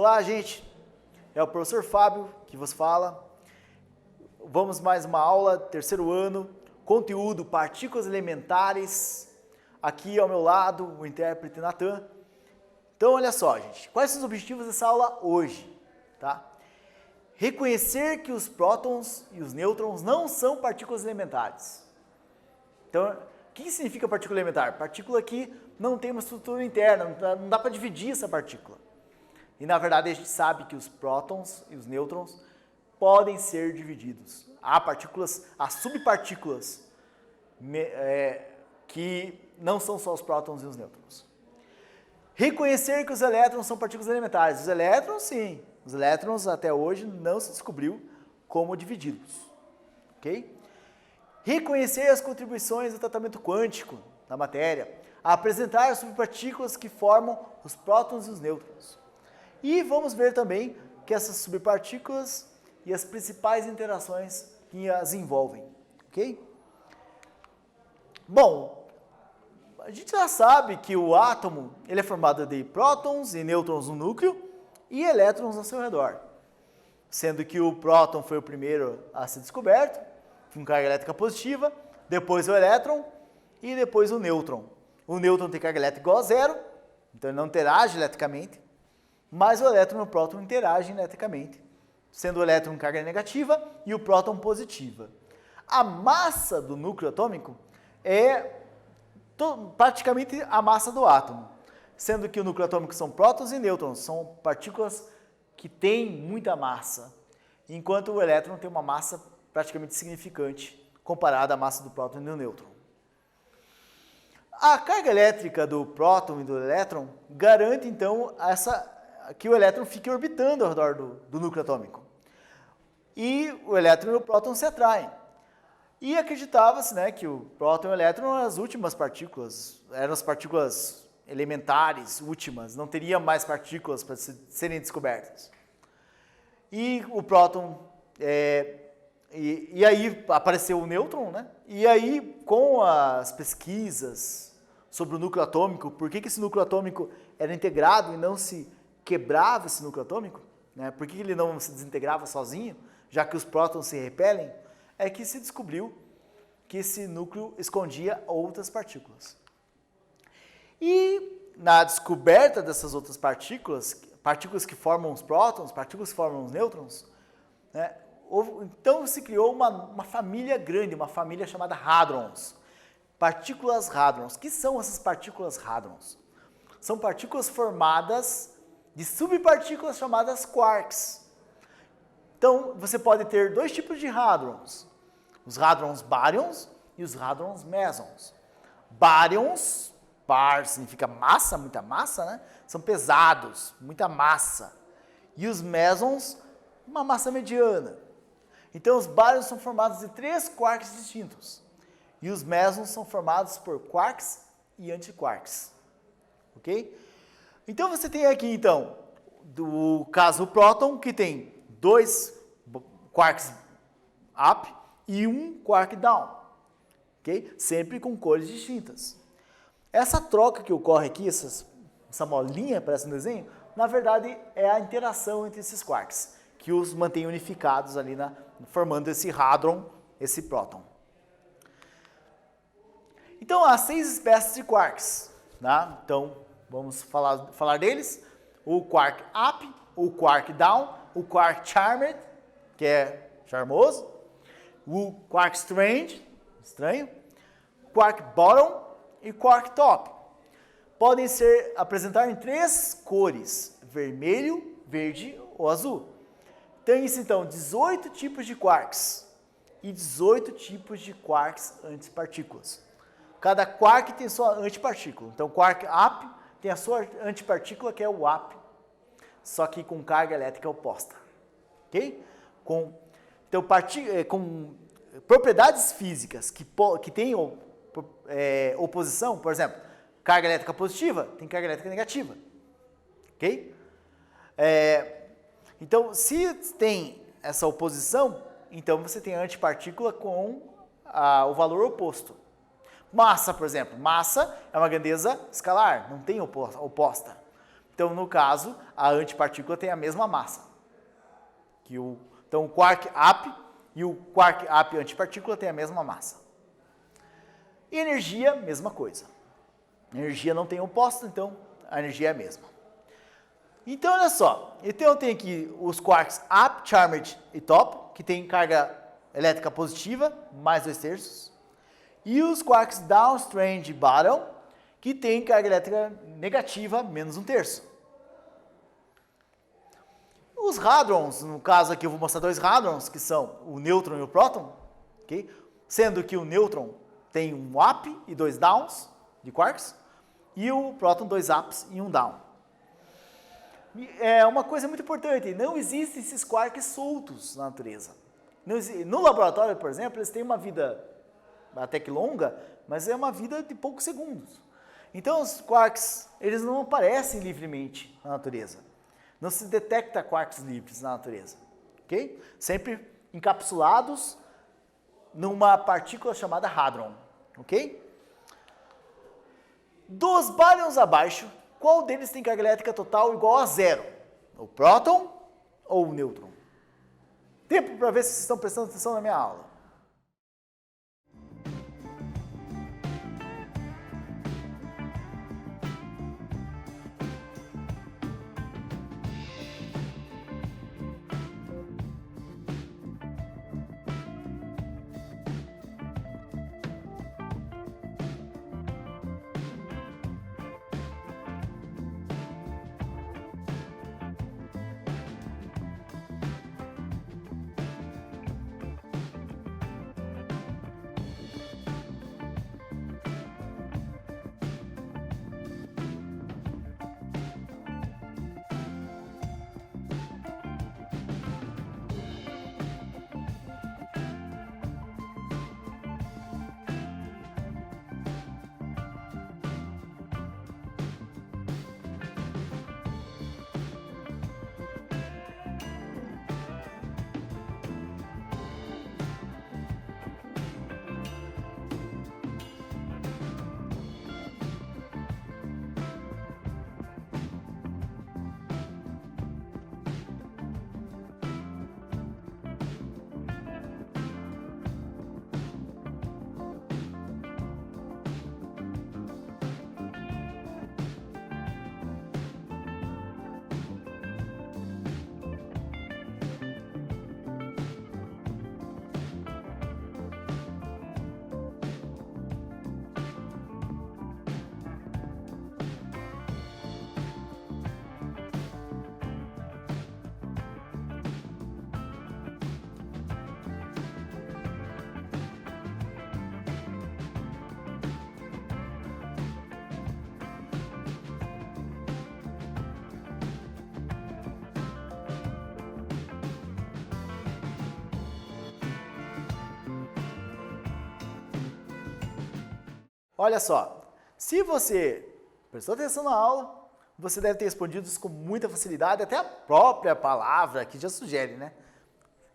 Olá, gente. É o professor Fábio que vos fala. Vamos mais uma aula, terceiro ano, conteúdo partículas elementares. Aqui ao meu lado, o intérprete Natan. Então, olha só, gente. Quais são os objetivos dessa aula hoje? Tá? Reconhecer que os prótons e os nêutrons não são partículas elementares. Então, o que significa partícula elementar? Partícula que não tem uma estrutura interna, não dá para dividir essa partícula. E na verdade a gente sabe que os prótons e os nêutrons podem ser divididos. Há subpartículas que não são só os prótons e os nêutrons. Reconhecer que os elétrons são partículas elementares. Os elétrons, sim. Os elétrons até hoje não se descobriu como divididos. Ok? Reconhecer as contribuições do tratamento quântico da matéria. Apresentar as subpartículas que formam os prótons e os nêutrons. E vamos ver também que essas subpartículas e as principais interações que as envolvem. Ok? Bom, a gente já sabe que o átomo ele é formado de prótons e nêutrons no núcleo e elétrons ao seu redor. Sendo que o próton foi o primeiro a ser descoberto, com carga elétrica positiva, depois o elétron e depois o nêutron. O nêutron tem carga elétrica igual a zero, então ele não interage eletricamente, mas o elétron e o próton interagem eletricamente, sendo o elétron carga negativa e o próton positiva. A massa do núcleo atômico é praticamente a massa do átomo, sendo que o núcleo atômico são prótons e nêutrons, são partículas que têm muita massa, enquanto o elétron tem uma massa praticamente insignificante comparada à massa do próton e do nêutron. A carga elétrica do próton e do elétron garante, então, que o elétron fique orbitando ao redor do núcleo atômico. E o elétron e o próton se atraem. E acreditava-se, né, que o próton e o elétron eram as últimas partículas, eram as partículas elementares últimas, não teria mais partículas para serem descobertas. E o próton, e aí apareceu o nêutron, né? E aí, com as pesquisas sobre o núcleo atômico, por que esse núcleo atômico era integrado e não se quebrava esse núcleo atômico, né? Por que ele não se desintegrava sozinho, já que os prótons se repelem, é que se descobriu que esse núcleo escondia outras partículas. E na descoberta dessas outras partículas que formam os prótons, partículas que formam os nêutrons, né? Então se criou uma família grande, uma família chamada hadrons, partículas hadrons. O que são essas partículas hadrons? São partículas formadas de subpartículas chamadas quarks. Então você pode ter dois tipos de hadrons, os hadrons baryons e os hadrons mesons. Baryons, bar significa massa, muita massa, né? São pesados, muita massa. E os mesons, uma massa mediana. Então, os baryons são formados de 3 quarks distintos. E os mesons são formados por quarks e antiquarks. Ok? Então, você tem aqui, então, do caso o próton, que tem 2 quarks up e 1 quark down. Ok? Sempre com cores distintas. Essa troca que ocorre aqui, essa molinha, parece no desenho, na verdade é a interação entre esses quarks, que os mantém unificados ali formando esse hadron, esse próton. Então, há 6 espécies de quarks. Né? Então, vamos falar deles. O quark up, o quark down, o quark charmed, que é charmoso, o quark strange, estranho, quark bottom e quark top. Podem apresentar em 3 cores, vermelho, verde ou azul. Tem-se, então, 18 tipos de quarks e 18 tipos de quarks antipartículas. Cada quark tem sua antipartícula. Então, quark up tem a sua antipartícula, que é o up, só que com carga elétrica oposta. Ok? Então, com propriedades físicas que têm oposição, por exemplo, carga elétrica positiva tem carga elétrica negativa. Ok? Então, se tem essa oposição, então você tem a antipartícula com o valor oposto. Massa, por exemplo. Massa é uma grandeza escalar, não tem oposta. Então, no caso, a antipartícula tem a mesma massa. Então, o quark up e o quark up antipartícula têm a mesma massa. E energia, mesma coisa. Energia não tem oposto, então a energia é a mesma. Então, olha só. Então, eu tenho aqui os quarks up, charmed e top, que tem carga elétrica positiva, mais 2/3. E os quarks down, strange e bottom, que tem carga elétrica negativa, menos 1/3. Os hadrons, no caso aqui eu vou mostrar 2 hadrons, que são o nêutron e o próton, okay? Sendo que o nêutron tem um up e 2 downs de quarks, e o próton 2 ups e 1 down. É uma coisa muito importante, não existem esses quarks soltos na natureza. No laboratório, por exemplo, eles têm uma vida até que longa, mas é uma vida de poucos segundos. Então os quarks, eles não aparecem livremente na natureza. Não se detecta quarks livres na natureza, ok? Sempre encapsulados numa partícula chamada hadron, ok? Dos baryons abaixo, qual deles tem carga elétrica total igual a 0? O próton ou o nêutron? Tempo para ver se vocês estão prestando atenção na minha aula. Olha só, se você prestou atenção na aula, você deve ter respondido isso com muita facilidade, até a própria palavra aqui já sugere, né?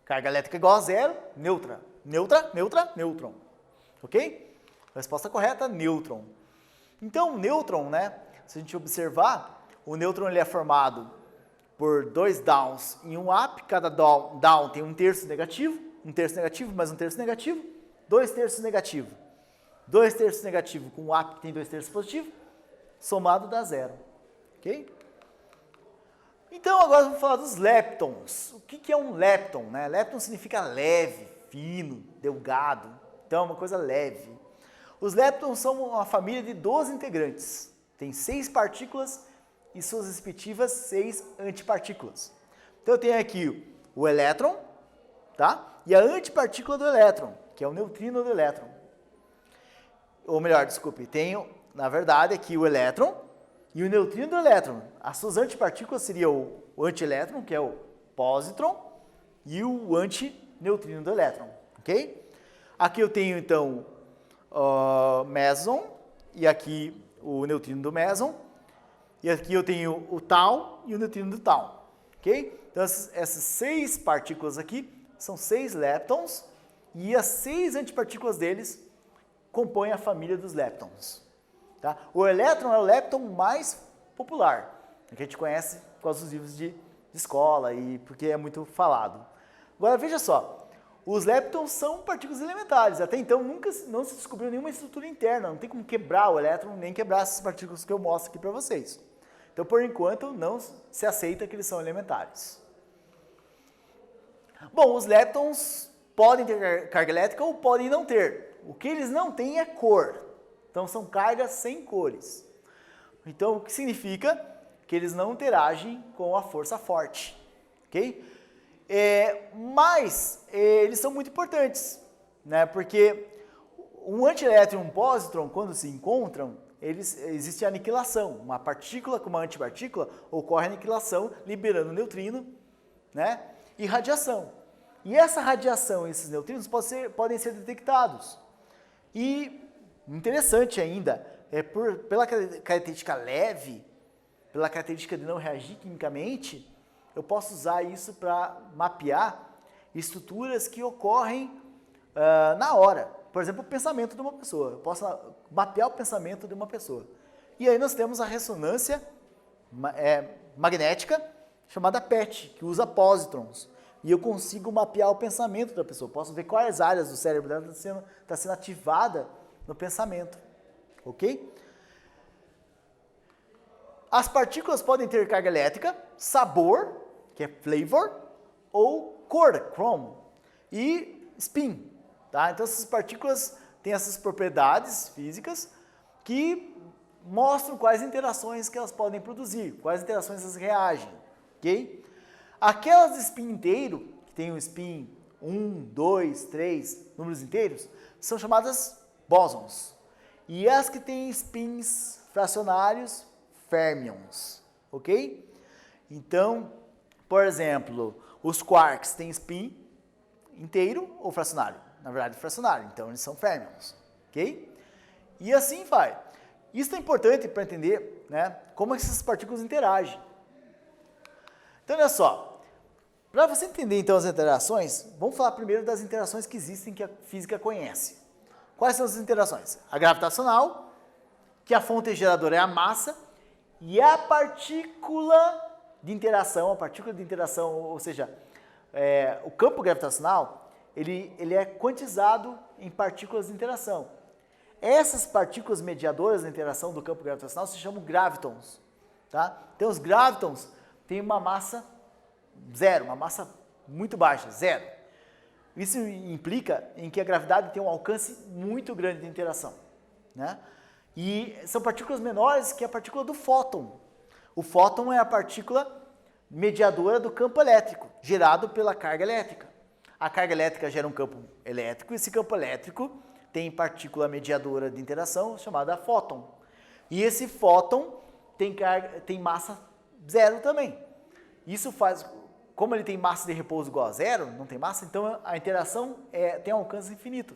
Carga elétrica igual a 0, neutra. Nêutron. Ok? Resposta correta, nêutron. Então, o nêutron, né? Se a gente observar, o nêutron ele é formado por 2 downs e 1 up. Cada down tem 1/3 negativo, 1/3 negativo, mais 1/3 negativo, 2/3 negativo. 2/3 negativo com o up que tem 2/3 positivo, somado dá 0. Ok? Então agora vamos falar dos leptons. O que é um lepton? Né? Lepton significa leve, fino, delgado. Então é uma coisa leve. Os leptons são uma família de 12 integrantes. Tem 6 partículas e suas respectivas 6 antipartículas. Então eu tenho aqui o elétron, tá? E a antipartícula do elétron, que é o neutrino do elétron. Ou melhor, desculpe, tenho, na verdade, aqui o elétron e o neutrino do elétron. As suas antipartículas seriam o antielétron, que é o positron, e o antineutrino do elétron, ok? Aqui eu tenho, então, o meson, e aqui o neutrino do meson, e aqui eu tenho o tau e o neutrino do tau, ok? Então, essas 6 partículas aqui são 6 leptons, e as 6 antipartículas deles compõem a família dos leptons. Tá? O elétron é o lepton mais popular. que a gente conhece por causa dos livros de escola e porque é muito falado. Agora veja só, os leptons são partículas elementares, até então não se descobriu nenhuma estrutura interna, não tem como quebrar o elétron nem quebrar essas partículas que eu mostro aqui para vocês. Então, por enquanto, não se aceita que eles são elementares. Bom, os leptons podem ter carga elétrica ou podem não ter. O que eles não têm é cor. Então, são cargas sem cores. Então, o que significa que eles não interagem com a força forte. Ok? Mas eles são muito importantes, né? Porque um antielétron e um pósitron, quando se encontram, existe a aniquilação. Uma partícula com uma antipartícula ocorre a aniquilação, liberando neutrino, né? E radiação. E essa radiação e esses neutrinos podem ser detectados. E, interessante ainda, pela característica leve, pela característica de não reagir quimicamente, eu posso usar isso para mapear estruturas que ocorrem na hora. Por exemplo, o pensamento de uma pessoa. Eu posso mapear o pensamento de uma pessoa. E aí nós temos a ressonância magnética, chamada PET, que usa pósitrons. E eu consigo mapear o pensamento da pessoa. Posso ver quais áreas do cérebro dela está sendo ativada no pensamento. Ok? As partículas podem ter carga elétrica, sabor, que é flavor, ou cor, chrome, e spin. Tá? Então essas partículas têm essas propriedades físicas que mostram quais interações que elas podem produzir, quais interações elas reagem. Okay? Aquelas de spin inteiro, que tem o spin 1, 2, 3, números inteiros, são chamadas bósons. E as que têm spins fracionários, fermions, ok? Então, por exemplo, os quarks têm spin inteiro ou fracionário? Na verdade, fracionário, então eles são fermions, ok? E assim vai. Isso é importante para entender, né, como essas partículas interagem. Então, olha só, para você entender então as interações, vamos falar primeiro das interações que existem que a física conhece. Quais são as interações? A gravitacional, que a fonte geradora é a massa, e a partícula de interação, ou seja, o campo gravitacional, ele é quantizado em partículas de interação. Essas partículas mediadoras da interação do campo gravitacional se chamam gravitons. Tá? Então os gravitons têm uma massa zero, uma massa muito baixa, zero. Isso implica em que a gravidade tem um alcance muito grande de interação, né? E são partículas menores que a partícula do fóton. O fóton é a partícula mediadora do campo elétrico, gerado pela carga elétrica. A carga elétrica gera um campo elétrico, e esse campo elétrico tem partícula mediadora de interação chamada fóton. E esse fóton tem massa zero também. Isso faz, como ele tem massa de repouso igual a zero, não tem massa, então a interação tem um alcance infinito.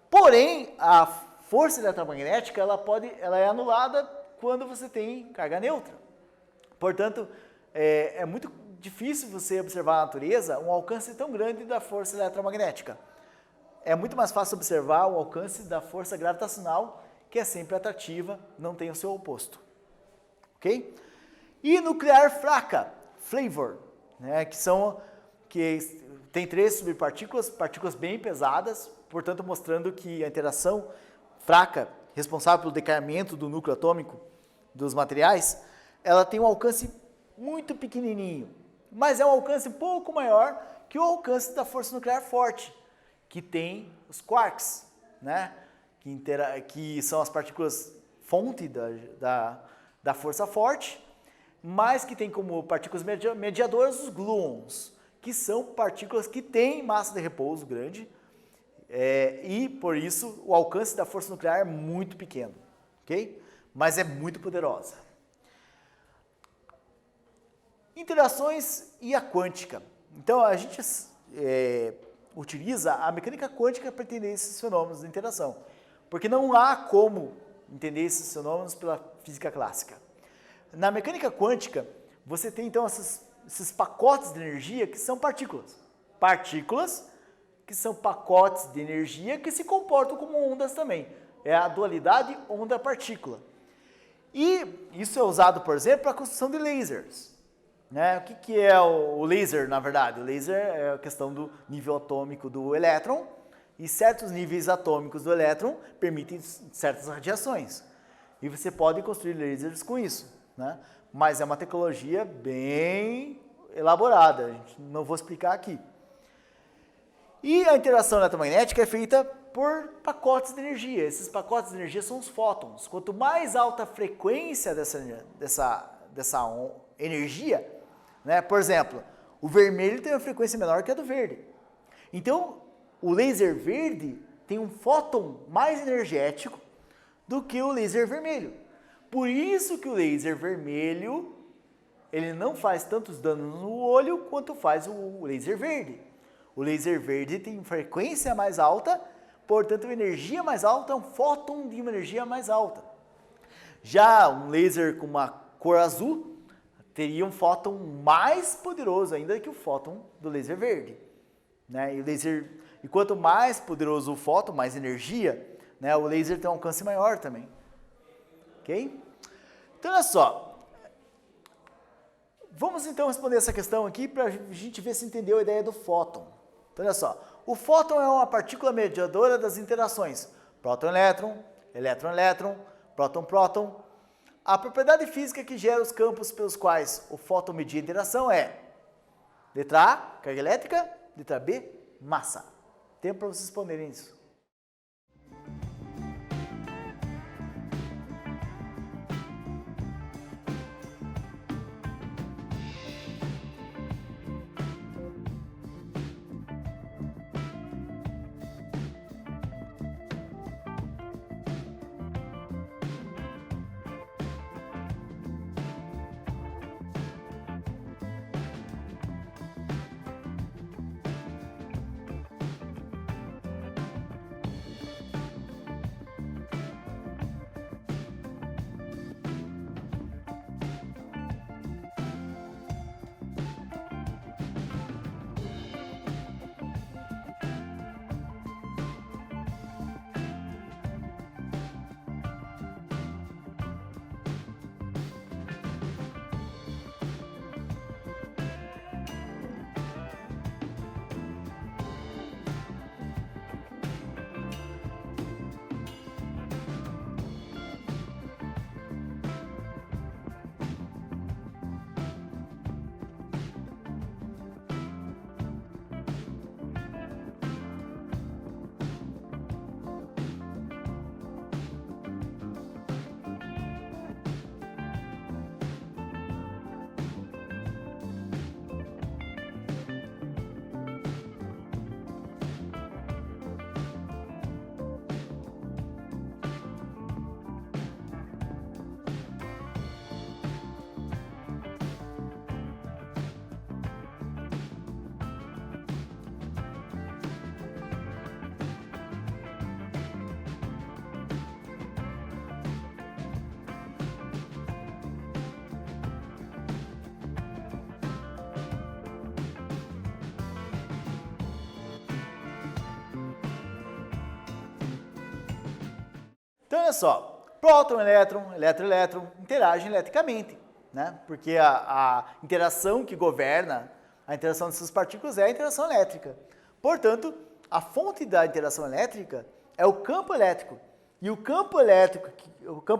Porém, a força eletromagnética ela é anulada quando você tem carga neutra. Portanto, é muito difícil você observar na natureza um alcance tão grande da força eletromagnética. É muito mais fácil observar o alcance da força gravitacional, que é sempre atrativa, não tem o seu oposto. Ok? E nuclear fraca, flavor, né, que tem 3 subpartículas, partículas bem pesadas, portanto mostrando que a interação fraca, responsável pelo decaimento do núcleo atômico dos materiais, ela tem um alcance muito pequenininho, mas é um alcance um pouco maior que o alcance da força nuclear forte, que tem os quarks, né? Que são as partículas fonte da força forte, mas que tem como partículas mediadoras os gluons, que são partículas que têm massa de repouso grande, e por isso o alcance da força nuclear é muito pequeno, ok? Mas é muito poderosa. Interações e a quântica. Então a gente utiliza a mecânica quântica para entender esses fenômenos de interação, porque não há como entender esses fenômenos pela física clássica. Na mecânica quântica, você tem então esses pacotes de energia que são partículas. Partículas que são pacotes de energia que se comportam como ondas também. É a dualidade onda-partícula. E isso é usado, por exemplo, para a construção de lasers. Né? O que é o laser, na verdade? O laser é a questão do nível atômico do elétron, e certos níveis atômicos do elétron permitem certas radiações. E você pode construir lasers com isso. Né? Mas é uma tecnologia bem elaborada, a gente não vou explicar aqui. E a interação eletromagnética é feita por pacotes de energia. Esses pacotes de energia são os fótons. Quanto mais alta a frequência dessa energia, né? Por exemplo, o vermelho tem uma frequência menor que a do verde. Então, o laser verde tem um fóton mais energético do que o laser vermelho. Por isso que o laser vermelho, ele não faz tantos danos no olho quanto faz o laser verde. O laser verde tem frequência mais alta, portanto, energia mais alta, um fóton de uma energia mais alta. Já um laser com uma cor azul teria um fóton mais poderoso ainda que o fóton do laser verde. Né? E quanto mais poderoso o fóton, mais energia, né? O laser tem um alcance maior também. Ok? Então, olha só. Vamos então responder essa questão aqui para a gente ver se entendeu a ideia do fóton. Então, olha só. O fóton é uma partícula mediadora das interações próton-elétron, elétron-elétron, próton-próton. A propriedade física que gera os campos pelos quais o fóton media a interação é: letra A, carga elétrica, letra B, massa. Tempo para vocês responderem isso. Então, olha só, próton, elétron, elétron interagem eletricamente, né? Porque a interação que governa a interação dessas partículas é a interação elétrica. Portanto, a fonte da interação elétrica é o campo elétrico. E o campo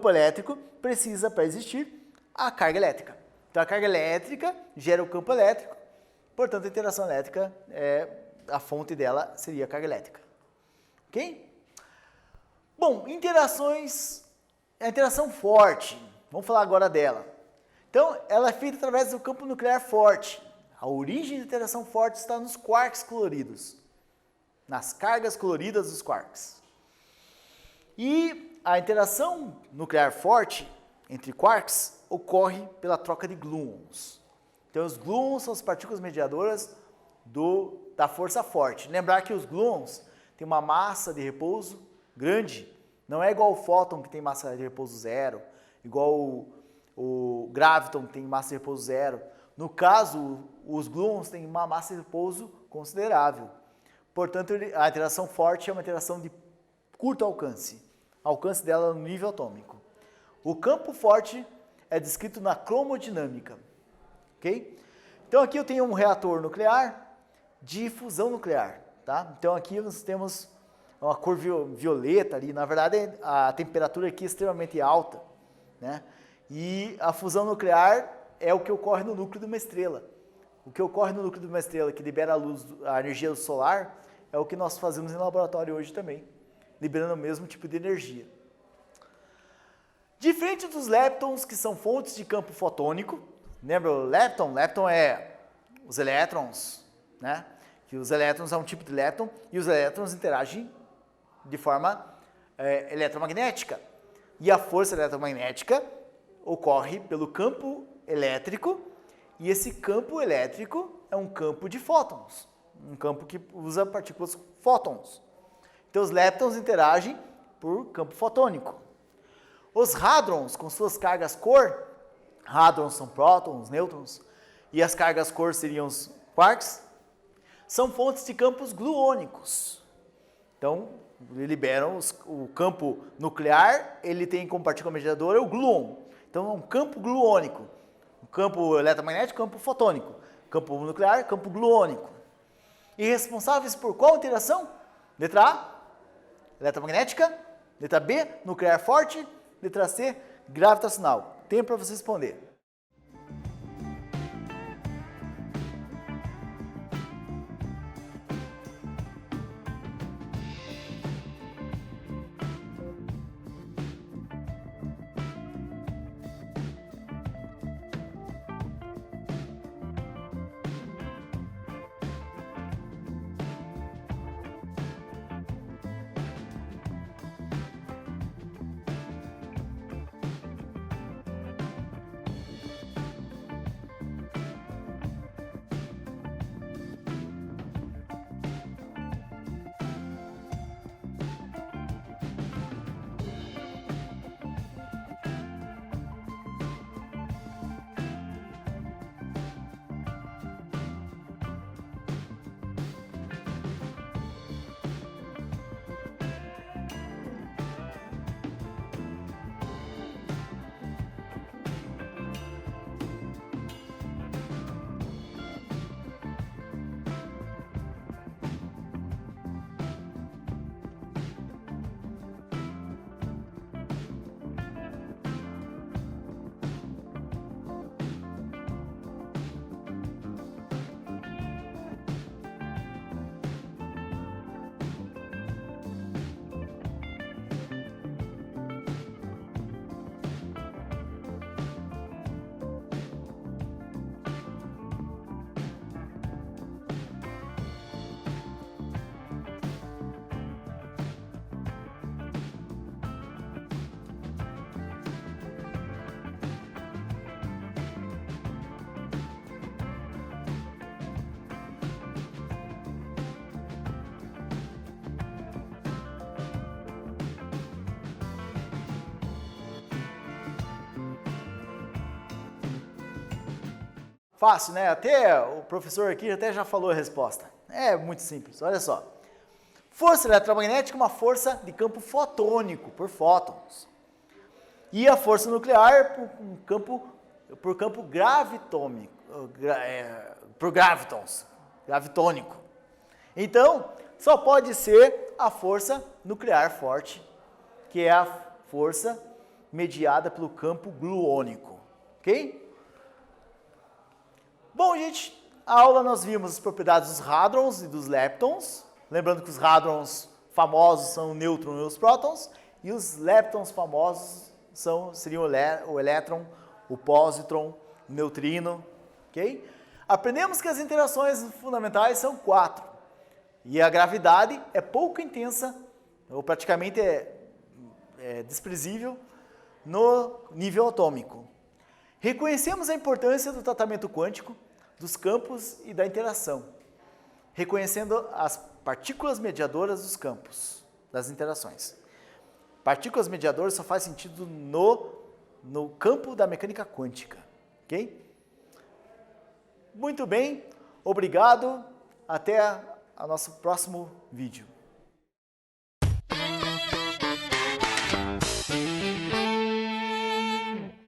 elétrico precisa, para existir, a carga elétrica. Então, a carga elétrica gera o campo elétrico, portanto, a interação elétrica, a fonte dela seria a carga elétrica. Ok? Bom, a interação forte, vamos falar agora dela. Então, ela é feita através do campo nuclear forte. A origem da interação forte está nos quarks coloridos, nas cargas coloridas dos quarks. E a interação nuclear forte entre quarks ocorre pela troca de gluons. Então, os gluons são as partículas mediadoras da força forte. Lembrar que os gluons têm uma massa de repouso grande, não é igual o fóton que tem massa de repouso zero, igual o graviton que tem massa de repouso zero. No caso, os gluons têm uma massa de repouso considerável. Portanto, a interação forte é uma interação de curto alcance dela no nível atômico. O campo forte é descrito na cromodinâmica, ok? Então aqui eu tenho um reator nuclear de fusão nuclear, tá? Então aqui nós temos uma cor violeta ali, na verdade a temperatura aqui é extremamente alta, né? E a fusão nuclear é o que ocorre no núcleo de uma estrela. O que ocorre no núcleo de uma estrela que libera a luz, a energia solar, é o que nós fazemos em laboratório hoje também, liberando o mesmo tipo de energia. Diferente dos leptons, que são fontes de campo fotônico, lembra o lepton? Lepton é os elétrons, né? Que os elétrons é um tipo de lepton e os elétrons interagem de forma eletromagnética. E a força eletromagnética ocorre pelo campo elétrico e esse campo elétrico é um campo de fótons, um campo que usa partículas fótons. Então os leptons interagem por campo fotônico. Os hadrons, com suas cargas core, hadrons são prótons, nêutrons, e as cargas core seriam os quarks, são fontes de campos gluônicos. Então, liberam o campo nuclear, ele tem como partícula mediadora o gluon. Então, é um campo gluônico. O campo eletromagnético, campo fotônico. Campo nuclear, campo gluônico. E responsáveis por qual interação? Letra A, eletromagnética. Letra B, nuclear forte. Letra C, gravitacional. Tempo para você responder. Fácil, né? Até o professor aqui até já falou a resposta. É muito simples, olha só. Força eletromagnética é uma força de campo fotônico, por fótons. E a força nuclear por campo gravitônico, por gravitons, gravitônico. Então, só pode ser a força nuclear forte, que é a força mediada pelo campo gluônico, ok? Bom, gente, a aula nós vimos as propriedades dos hadrons e dos leptons. Lembrando que os hadrons famosos são o nêutron e os prótons, e os leptons famosos seriam o elétron, o pósitron, o neutrino, ok? Aprendemos que as interações fundamentais são 4, e a gravidade é pouco intensa, ou praticamente é desprezível, no nível atômico. Reconhecemos a importância do tratamento quântico, dos campos e da interação, reconhecendo as partículas mediadoras dos campos, das interações. Partículas mediadoras só faz sentido no campo da mecânica quântica, ok? Muito bem, obrigado, até o nosso próximo vídeo.